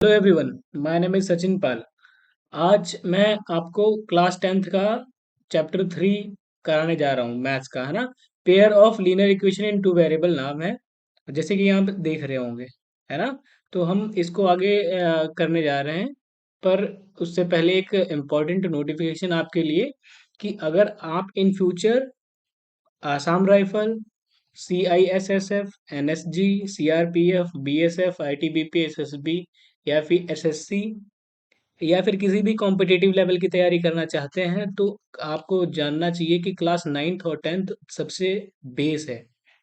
Hello everyone, my name is Sachin Pal. आज मैं आपको क्लास 10th का चैप्टर 3 कराने जा रहा हूँ, मैथ्स का, है ना। Pair of linear equation in two variable नाम है, जैसे कि यहाँ पे देख रहे होंगे, है ना। तो हम इसको आगे करने जा रहे हैं। पर उससे पहले एक इम्पॉर्टेंट नोटिफिकेशन आपके लिए कि अगर आप in future Assam rifle, CISSF, NSG, CRPF, BSF, ITBP, SSB या फिर SSC या फिर किसी भी कॉम्पिटिटिव लेवल की तैयारी करना चाहते हैं, तो आपको जानना चाहिए कि क्लास 9th और 10th सबसे बेस है।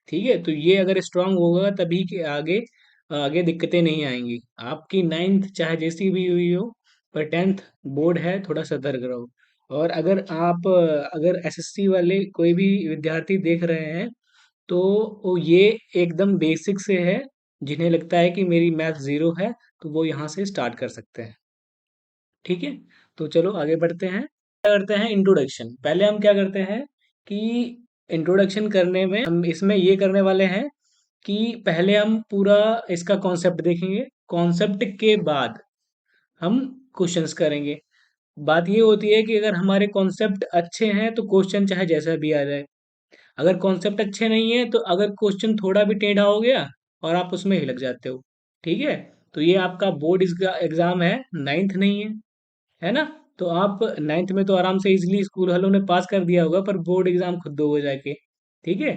ठीक है, तो ये अगर स्ट्रांग होगा तभी के आगे आगे दिक्कतें नहीं आएंगी। आपकी 9th चाहे जैसी भी हुई हो, पर 10th बोर्ड है, थोड़ा सतर्क रहो। और अगर SSC वाले कोई भी विद्यार्थी देख रहे हैं, तो वो ये एकदम बेसिक से है। जिन्हें लगता है कि मेरी मैथ ज़ीरो है, तो वो यहाँ से स्टार्ट कर सकते हैं। ठीक है, तो चलो आगे बढ़ते हैं। क्या करते हैं, इंट्रोडक्शन। पहले हम क्या करते हैं कि इंट्रोडक्शन करने में हम इसमें ये करने वाले हैं कि पहले हम पूरा इसका कॉन्सेप्ट देखेंगे। कॉन्सेप्ट के बाद हम क्वेश्चंस करेंगे। बात ये होती है कि अगर हमारे कॉन्सेप्ट अच्छे हैं तो क्वेश्चन चाहे जैसा भी आ जाए। अगर कॉन्सेप्ट अच्छे नहीं है, तो अगर क्वेश्चन थोड़ा भी टेढ़ा हो गया और आप उसमें ही लग जाते हो। ठीक है, तो ये आपका बोर्ड एग्जाम है, 9th नहीं है ना। तो आप 9th में तो आराम से इजीली स्कूल वालों ने पास कर दिया होगा, पर बोर्ड एग्जाम खुद दोगे जाके। ठीक है,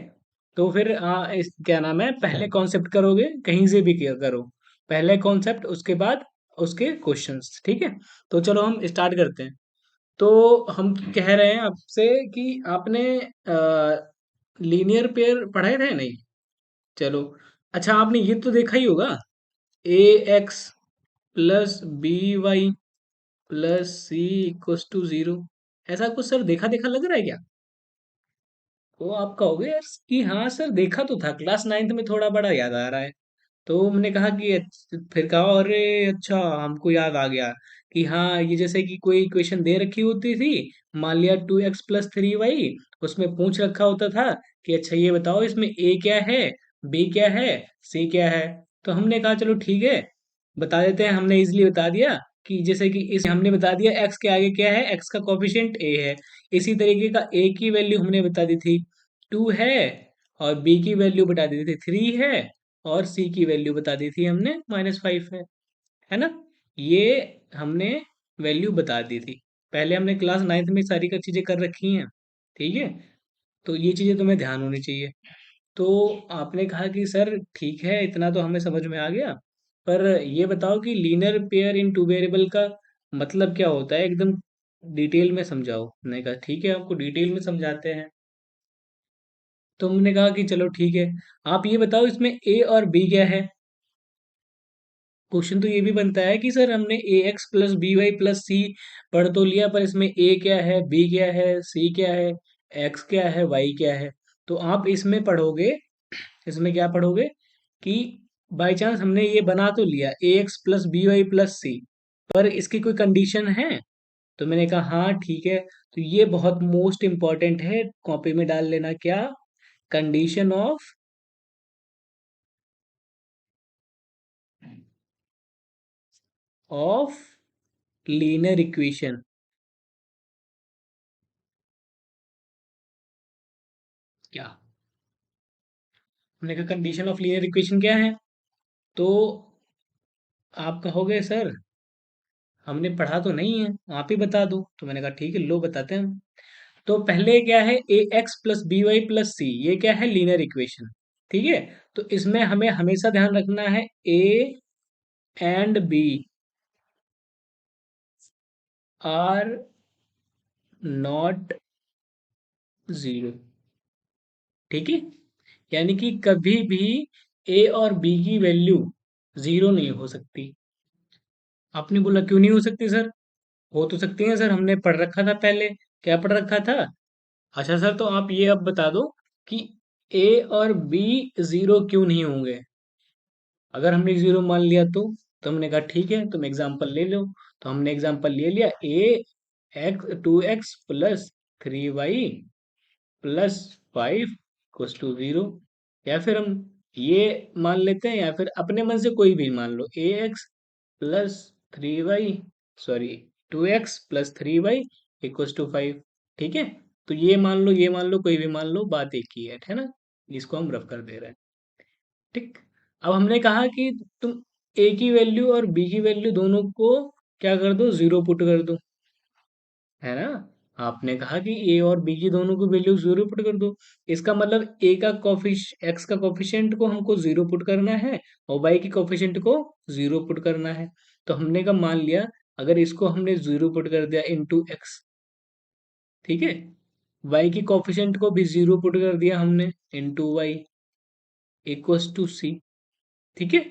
तो फिर क्या नाम है, पहले कॉन्सेप्ट करोगे, कहीं से भी किया करो। पहले कॉन्सेप्ट, उसके बाद उसके क्वेश्चंस। ठीक है, तो चलो हम स्टार्ट करते हैं। तो हम कह रहे हैं आपसे कि आपने लीनियर पेयर पढ़े थे नहीं? चलो, अच्छा, आपने ये तो देखा ही होगा, AX plus BY plus C equals to 0। ऐसा कुछ सर देखा देखा लग रहा है क्या? तो आप कहोगे यार कि हाँ सर, देखा तो था, क्लास 9th में थोड़ा बड़ा याद आ रहा है। तो हमने कहा कि फिर कहा, अरे अच्छा, हमको याद आ गया कि हाँ, ये जैसे कि कोई इक्वेशन दे रखी होती थी, मान लिया 2x+3y, उसमें पूछ रखा होता था कि अच्छा ये बताओ, इसमें A क्या है, B क्या है, C क्या है। तो हमने कहा चलो ठीक है, बता देते हैं। हमने इजिली बता दिया कि जैसे कि इस हमने बता दिया x के आगे क्या है, x का कोफिशिएंट a है। इसी तरीके का a की वैल्यू हमने बता दी थी 2 है, और b की वैल्यू बता दी थी 3 है, और c की वैल्यू बता दी थी हमने -5 है ना। ये हमने वैल्यू बता दी थी। पहले हमने क्लास 9th में सारी का चीजें कर रखी हैं। ठीक है, तो ये चीजें तुम्हें ध्यान होनी चाहिए। तो आपने कहा कि सर ठीक है, इतना तो हमें समझ में आ गया, पर ये बताओ कि लीनियर पेयर इन टू वेरिएबल का मतलब क्या होता है, एकदम डिटेल में समझाओ। मैंने कहा ठीक है, आपको डिटेल में समझाते हैं। तो हमने कहा कि चलो ठीक है, आप ये बताओ इसमें ए और बी क्या है। क्वेश्चन तो ये भी बनता है कि सर हमने AX+BY+C पढ़ तो लिया, पर इसमें ए क्या है, बी क्या है, सी क्या है, एक्स क्या है, वाई क्या है। तो आप इसमें पढ़ोगे, इसमें क्या पढ़ोगे कि बाय चांस हमने ये बना तो लिया AX+BY+C, पर इसकी कोई कंडीशन है। तो मैंने कहा हाँ ठीक है, तो ये बहुत मोस्ट इंपॉर्टेंट है, कॉपी में डाल लेना। क्या? Condition of linear equation. क्या? हमने कहा कंडीशन ऑफ लीनियर इक्वेशन क्या है। तो आप कहोगे सर हमने पढ़ा तो नहीं है, आप ही बता दो। तो मैंने कहा ठीक है, लो बताते हैं हम। तो पहले क्या है, AX+BY+C, ये क्या है, लीनियर इक्वेशन। ठीक है, तो इसमें हमें हमेशा ध्यान रखना है A and B are not zero. ठीक है, यानी कि कभी भी A और B की वैल्यू जीरो नहीं हो सकती। आपने बोला क्यों नहीं हो सकती सर? हो तो सकती है सर, हमने पढ़ रखा था पहले। क्या पढ़ रखा था? अच्छा सर, तो आप ये अब बता दो कि ए और बी जीरो क्यों नहीं होंगे। अगर हमने जीरो मान लिया तो हमने कहा ठीक है, तुम एग्जाम्पल ले लो। तो हमने एग्जाम्पल ले लिया, A 2x+3y +5 = 0। या फिर हम ये मान लेते हैं, या फिर अपने मन से कोई भी मान लो, plus 3y, sorry 2x plus 3y equals to 5। ठीक है, तो ये मान लो, ये मान लो, कोई भी मान लो, बात एक ही है ना। इसको हम रफ कर दे रहे हैं। ठीक। अब हमने कहा कि तुम ए की वैल्यू और बी की वैल्यू दोनों को क्या कर दो, जीरो पुट कर दो, है ना। आपने कहा कि ए और बी की दोनों को वैल्यू जीरो पुट कर दो। इसका मतलब ए का एक्स का कोफिशिएंट को हमको जीरो पुट करना है और वाई की कोफिशिएंट को जीरो पुट करना है। तो हमने का मान लिया, अगर इसको हमने जीरो पुट कर दिया इनटू एक्स, ठीक है, वाई की कोफिशिएंट को भी जीरो पुट कर दिया हमने into Y equals to C. ठीक है,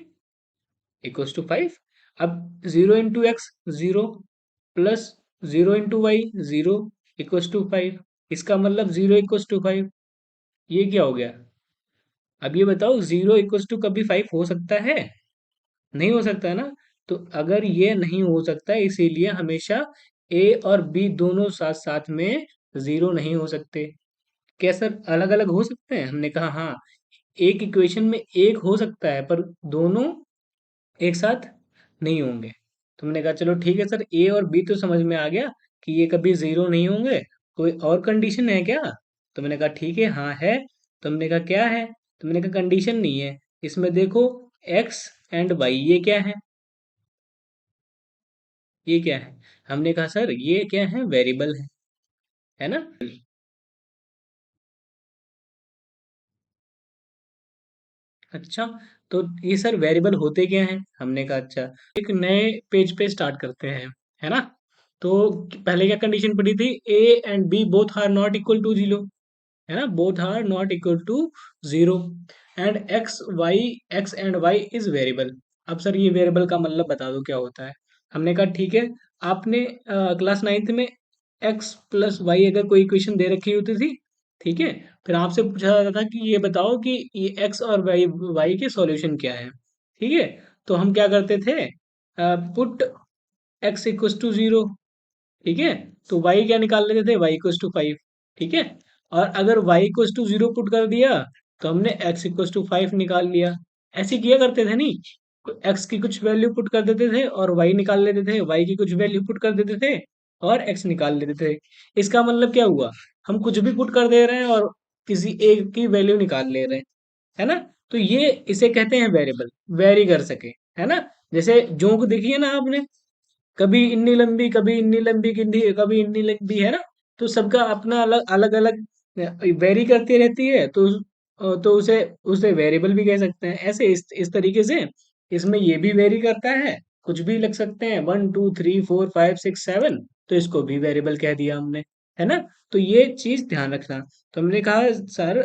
इक्वल्स टू 5। अब zero into X zero, plus zero into Y zero equals to 5। इसका मतलब जीरो इक्वल्स टू 5। ये क्या हो गया? अब ये बताओ, जीरो इक्वल्स टू कभी 5 हो सकता है? नहीं हो सकता है ना। तो अगर ये नहीं हो सकता, इसीलिए हमेशा ए और बी दोनों साथ साथ में जीरो नहीं हो सकते। क्या सर अलग अलग हो सकते हैं? हमने कहा हाँ, एक इक्वेशन में एक हो सकता है पर दोनों एक साथ नहीं होंगे। तुमने कहा चलो ठीक है सर, ए और बी तो समझ में आ गया कि ये कभी जीरो नहीं होंगे, कोई और कंडीशन है क्या? तुमने कहा ठीक है, हाँ है। तुमने कहा क्या है? तुमने कहा कंडीशन नहीं है, इसमें देखो एक्स एंड वाई, ये क्या है, ये क्या है? हमने कहा सर ये क्या है, वेरिएबल है ना। अच्छा, तो ये सर वेरिएबल होते क्या हैं? हमने कहा अच्छा, एक नए पेज पे स्टार्ट करते हैं, है ना। तो पहले क्या कंडीशन पड़ी थी, A and B both are not equal to zero, है ना, both are not equal to zero, and X and Y is variable. अब सर ये वेरिएबल का मतलब बता दो क्या होता है। हमने कहा ठीक है, आपने क्लास नाइन्थ में एक्स प्लस वाई अगर कोई इक्वेशन दे रखी होती थी, ठीक है, फिर आपसे पूछा जाता था कि ये बताओ कि ये एक्स और वाई वाई के सॉल्यूशन क्या है। ठीक है, तो हम क्या करते थे, put X equals to zero, ठीक है, तो y क्या निकाल लेते थे, y इक्वस टू 5। ठीक है, और अगर y इक्वस टू 0 पुट कर दिया तो हमने x इक्वस टू 5 निकाल लिया। ऐसे किया करते थे नहीं, x की कुछ वैल्यू पुट कर देते थे और y निकाल लेते थे, y की कुछ वैल्यू पुट कर देते थे और x निकाल लेते थे। इसका मतलब क्या हुआ, हम कुछ भी पुट कर दे रहे हैं और किसी एक की वैल्यू निकाल ले रहे हैं, है ना। तो ये इसे कहते हैं वेरिएबल, वेरी कर सके, है ना। जैसे जोंक देखी है ना आपने, कभी इतनी लंबी, कभी इतनी लंबी, कभी इतनी लंबी, है ना। तो सबका अपना अलग अलग अलग वेरी करती रहती है, तो उसे उसे वेरिएबल भी कह सकते हैं। ऐसे इस तरीके से इसमें ये भी वेरी करता है, कुछ भी लिख सकते हैं, 1 2 3 4 5 6 7, तो इसको भी वेरिएबल कह दिया हमने, है ना। तो ये चीज ध्यान रखना। तो हमने कहा सर,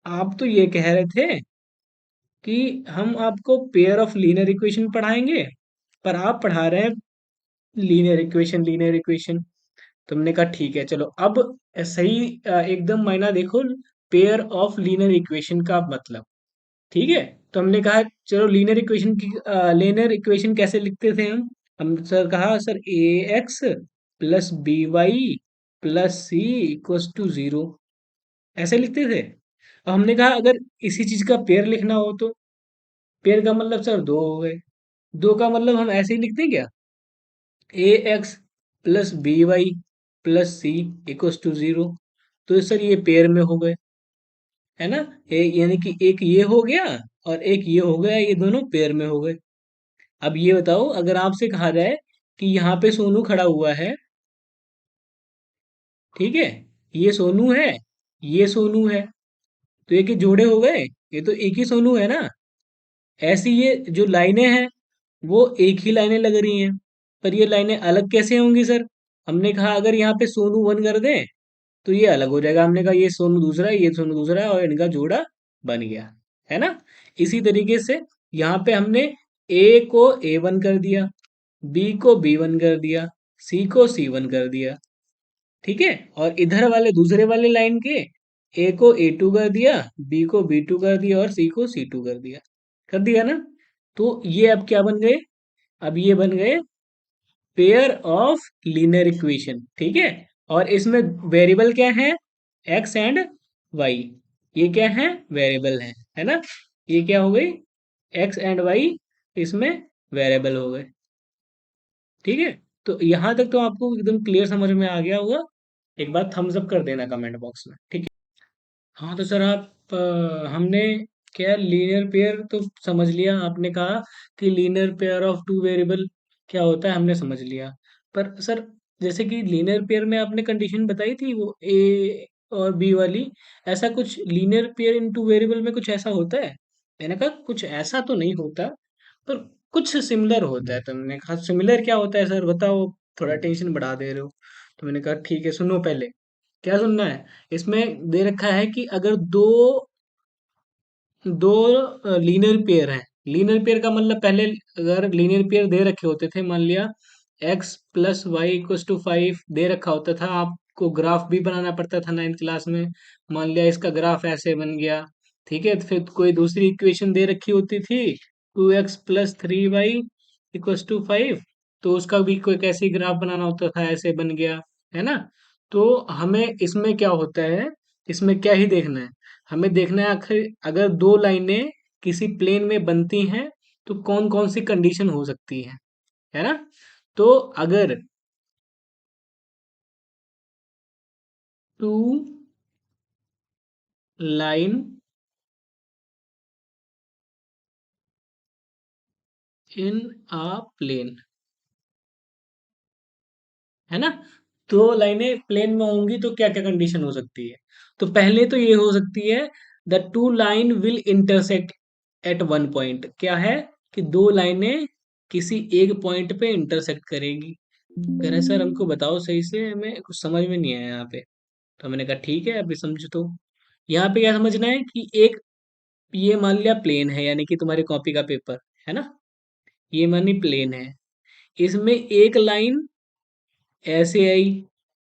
आप तो ये कह रहे थे कि हम आपको पेयर ऑफ लीनियर इक्वेशन पढ़ाएंगे, पर आप पढ़ा रहे हैं लीनियर इक्वेशन, लीनियर इक्वेशन। तुमने कहा ठीक है चलो, अब सही एकदम मायना देखो पेयर ऑफ लीनियर इक्वेशन का मतलब। ठीक है, तो हमने कहा चलो लीनियर इक्वेशन की, लीनियर इक्वेशन कैसे लिखते थे हम सर कहा sir A x plus B Y plus C equals to zero, ऐसे लिखते थे। अब हमने कहा अगर इसी चीज का पेयर लिखना हो तो पेयर का मतलब सर दो हो गए, दो का मतलब हम ऐसे ही लिखते हैं क्या, a x plus B Y plus C equals to zero. तो सर ये पेयर में हो गए, है ना। यानी कि एक ये हो गया और एक ये हो गया, ये दोनों पेयर में हो गए। अब ये बताओ, अगर आपसे कहा जाए कि यहाँ पे सोनू खड़ा हुआ है, ठीक है, ये सोनू है, ये सोनू है, तो ये के जोड़े हो गए, ये तो एक ही सोनू है ना। ऐसी ये जो लाइनें हैं वो एक ही लाइनें लग रही हैं, पर ये लाइनें अलग कैसे होंगी सर? हमने कहा अगर यहाँ पे सोनू वन कर दें तो ये अलग हो जाएगा। हमने कहा ये सोनू दूसरा है, ये सोनू दूसरा है, और इनका जोड़ा बन गया, है ना। इसी तरीके से यहाँ पे हमने ए को ए वन कर दिया, बी को बी वन कर दिया, सी को सी वन कर दिया, ठीक है। और इधर वाले दूसरे वाले लाइन के ए को ए टू कर दिया, बी को बी टू कर दिया और सी को सी टू कर दिया ना। तो ये अब क्या बन गए, अब ये बन गए पेयर ऑफ लीनियर इक्वेशन, ठीक है। और इसमें वेरिएबल क्या है, एक्स एंड वाई, ये क्या है, वेरिएबल है ना। ये क्या हो गई, एक्स एंड वाई इसमें वेरिएबल हो गए। ठीक है। तो यहाँ तक तो आपको एकदम क्लियर समझ में आ गया होगा। एक बार थम्स अप कर देना कमेंट बॉक्स में, ठीक है। हाँ तो सर आप हमने क्या लीनियर पेयर तो समझ लिया, आपने कहा कि linear pair of two variable क्या होता है, हमने समझ लिया। पर सर जैसे कि लीनियर पेयर में आपने कंडीशन बताई थी वो ए और बी वाली, ऐसा कुछ लीनियर पेयर इन टू वेरिएबल में कुछ ऐसा होता है? मैंने कहा कुछ ऐसा तो नहीं होता, पर कुछ सिमिलर होता है। तो मैंने कहा सिमिलर क्या होता है सर बताओ, थोड़ा टेंशन बढ़ा दे रहे हो। तो मैंने कहा ठीक है सुनो पहले, क्या सुनना है। इसमें दे रखा है कि अगर दो दो लीनियर पेयर हैं। लीनियर पेयर का मतलब पहले अगर लीनियर पेयर दे रखे होते थे, मान लिया x plus Y equals to 5 दे रखा होता था, आपको ग्राफ भी बनाना पड़ता था 9th क्लास में। मान लिया इसका ग्राफ ऐसे बन गया, ठीक है। तो फिर कोई दूसरी इक्वेशन दे रखी होती थी 2x plus 3y equals to 5, तो उसका भी कोई कैसे ग्राफ बनाना होता था, ऐसे बन गया, है ना। तो हमें इसमें क्या होता है, इसमें क्या ही देखना है, हमें देखना है आखिर अगर दो लाइनें किसी प्लेन में बनती हैं तो कौन कौन सी कंडीशन हो सकती है ना। तो अगर two line in a plane, है ना, दो लाइनें प्लेन में होंगी तो क्या क्या कंडीशन हो सकती है। तो पहले तो ये हो सकती है the two line will intersect at one point, क्या है कि दो लाइनें किसी एक पॉइंट पे इंटरसेक्ट करेगी। कह रहे सर हमको बताओ सही से, हमें कुछ समझ में नहीं आया यहाँ पे। तो मैंने कहा ठीक है अभी समझ। तो यहाँ पे क्या समझना है कि एक ये मान लिया प्लेन है, यानी कि तुम्हारी कॉपी का पेपर है ना, ये मानी प्लेन है। इसमें एक लाइन ऐसे आई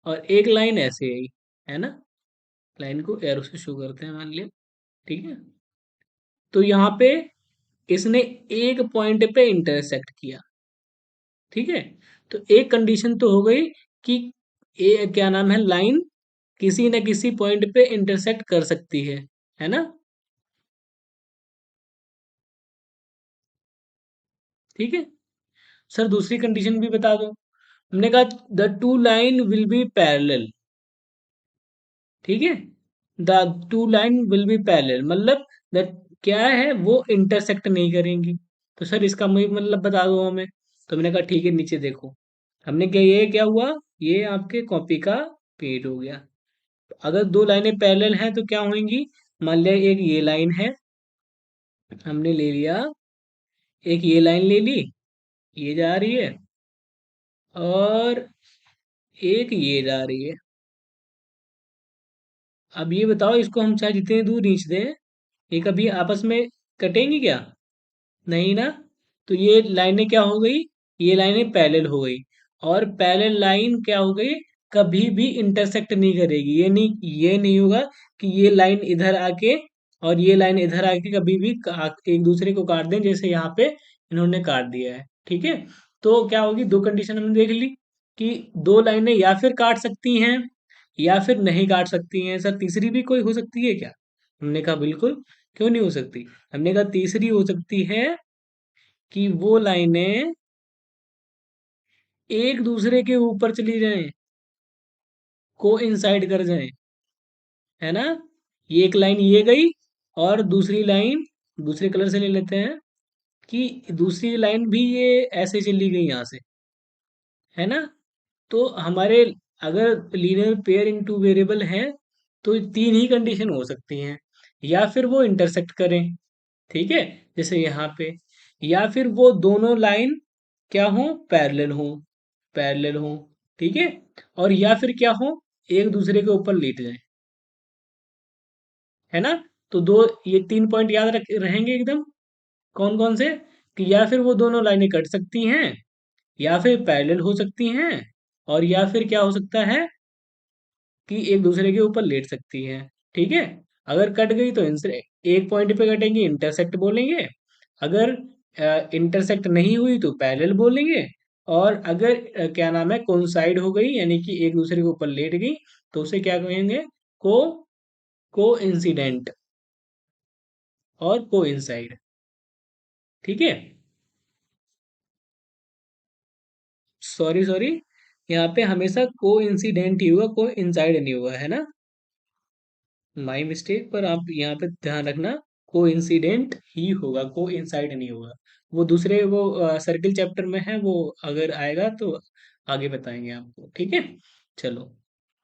और एक लाइन ऐसे आई, है ना। लाइन को एरो से शो करते हैं मान लिया, ठीक है। तो यहाँ पे इसने एक पॉइंट पे इंटरसेक्ट किया, ठीक है। तो एक कंडीशन तो हो गई कि क्या नाम है, लाइन किसी न किसी पॉइंट पे इंटरसेक्ट कर सकती है ना। ठीक है सर, दूसरी कंडीशन भी बता दो। हमने कहा the two line will be parallel, ठीक है। The two line will be parallel मतलब द क्या है, वो इंटरसेक्ट नहीं करेंगी। तो सर इसका मतलब बता दो हमें। तो मैंने कहा ठीक है नीचे देखो, हमने क्या ये क्या हुआ, ये आपके कॉपी का पेज हो गया। अगर दो लाइनें पैरेलल हैं तो क्या होंगी, मान लिया एक ये लाइन है, हमने ले लिया, एक ये लाइन ले ली, ये जा रही है, और एक ये जा रही है। अब ये बताओ इसको हम चाहे जितनी दूर खींच दें, ये कभी आपस में कटेंगी क्या? नहीं ना। तो ये लाइनें क्या हो गई, ये लाइनें पैरेलल हो गई। और पैरेलल लाइन क्या हो गई, कभी भी इंटरसेक्ट नहीं करेगी। ये नहीं होगा कि ये लाइन इधर आके और ये लाइन इधर आके कभी भी एक दूसरे को काट दें, जैसे यहाँ पे इन्होंने काट दिया है, ठीक है। तो क्या होगी, दो कंडीशन हमने देख ली कि दो लाइनें या फिर काट सकती हैं या फिर नहीं काट सकती हैं। सर तीसरी भी कोई हो सकती है क्या? हमने कहा बिल्कुल, क्यों नहीं हो सकती। हमने कहा तीसरी हो सकती है कि वो लाइनें एक दूसरे के ऊपर चली जाएं, को इंसाइड कर जाएं, है ना। ये एक लाइन ये गई और दूसरी लाइन दूसरे कलर से ले लेते हैं, कि दूसरी लाइन भी ये ऐसे चली गई यहाँ से, है ना। तो हमारे अगर लीनियर पेयर इन टू वेरिएबल है तो तीन ही कंडीशन हो सकती हैं, या फिर वो इंटरसेक्ट करें, ठीक है, जैसे यहाँ पे, या फिर वो दोनों लाइन क्या हो, पैरेलल हो, पैरेलल हो, ठीक है, और या फिर क्या हो, एक दूसरे के ऊपर लेट जाए, है ना। तो दो, ये तीन पॉइंट याद रहेंगे एकदम, कौन कौन से, कि या फिर वो दोनों लाइनें कट सकती हैं, या फिर पैरेलल हो सकती हैं, और या फिर क्या हो सकता है कि एक दूसरे के ऊपर लेट सकती हैं, ठीक है। अगर कट गई तो इनसे एक पॉइंट पे कटेंगे, इंटरसेक्ट बोलेंगे। अगर इंटरसेक्ट नहीं हुई तो पैरेलल बोलेंगे। और अगर क्या नाम है, कोइंसाइड हो गई यानी कि एक दूसरे के ऊपर लेट गई, तो उसे क्या कहेंगे, को को इंसिडेंट और कोइंसाइड, ठीक है। सॉरी सॉरी, यहाँ पे हमेशा को इंसिडेंट ही होगा, को इंसाइड नहीं होगा, है ना। माई मिस्टेक, पर आप यहाँ पे ध्यान रखना, को इंसिडेंट ही होगा, को इंसाइड नहीं होगा। वो दूसरे वो सर्किल चैप्टर में है, वो अगर आएगा तो आगे बताएंगे आपको, ठीक है। चलो।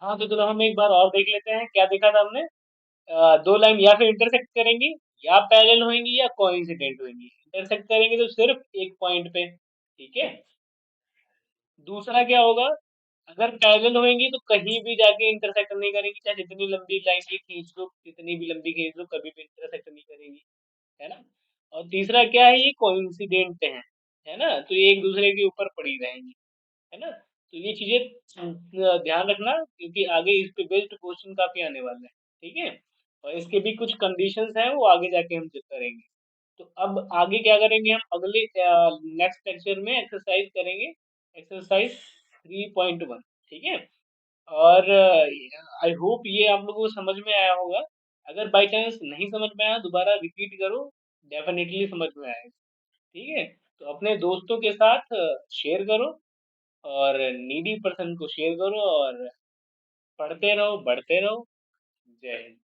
हाँ तो चलो हम एक बार और देख लेते हैं, क्या देखा था हमने। दो लाइन या फिर इंटरसेक्ट करेंगी, या पैरेलल होंगी, या कोइंसिडेंट होंगी। इंटरसेक्ट करेंगे तो सिर्फ एक पॉइंट पे, ठीक है। दूसरा क्या होगा, अगर पैरेलल होंगी तो कहीं भी जाके इंटरसेक्ट नहीं करेंगी, चाहे जितनी लंबी लाइन ही खींच लो, कितनी भी लंबी खींच लो, कभी भी इंटरसेक्ट नहीं करेंगी, है ना। और तीसरा क्या है, ये कोइंसिडेंट है ना, तो ये एक दूसरे के ऊपर पड़ी रहेंगी, है ना। तो ये चीजें ध्यान रखना, क्योंकि आगे इस पे बेस्ड क्वेश्चन काफी आने वाले हैं, ठीक है। और इसके भी कुछ कंडीशंस हैं, वो आगे जाके हम चेक करेंगे। तो अब आगे क्या करेंगे, हम अगले नेक्स्ट लेक्चर में एक्सरसाइज करेंगे, एक्सरसाइज 3.1, ठीक है। और आई होप ये आप लोगों को समझ में आया होगा। अगर बाई चांस नहीं समझ में आया, दोबारा रिपीट करो, डेफिनेटली समझ में आएगा, ठीक है। तो अपने दोस्तों के साथ शेयर करो, और नीडी पर्सन को शेयर करो, और पढ़ते रहो, बढ़ते रहो। जय हिंद।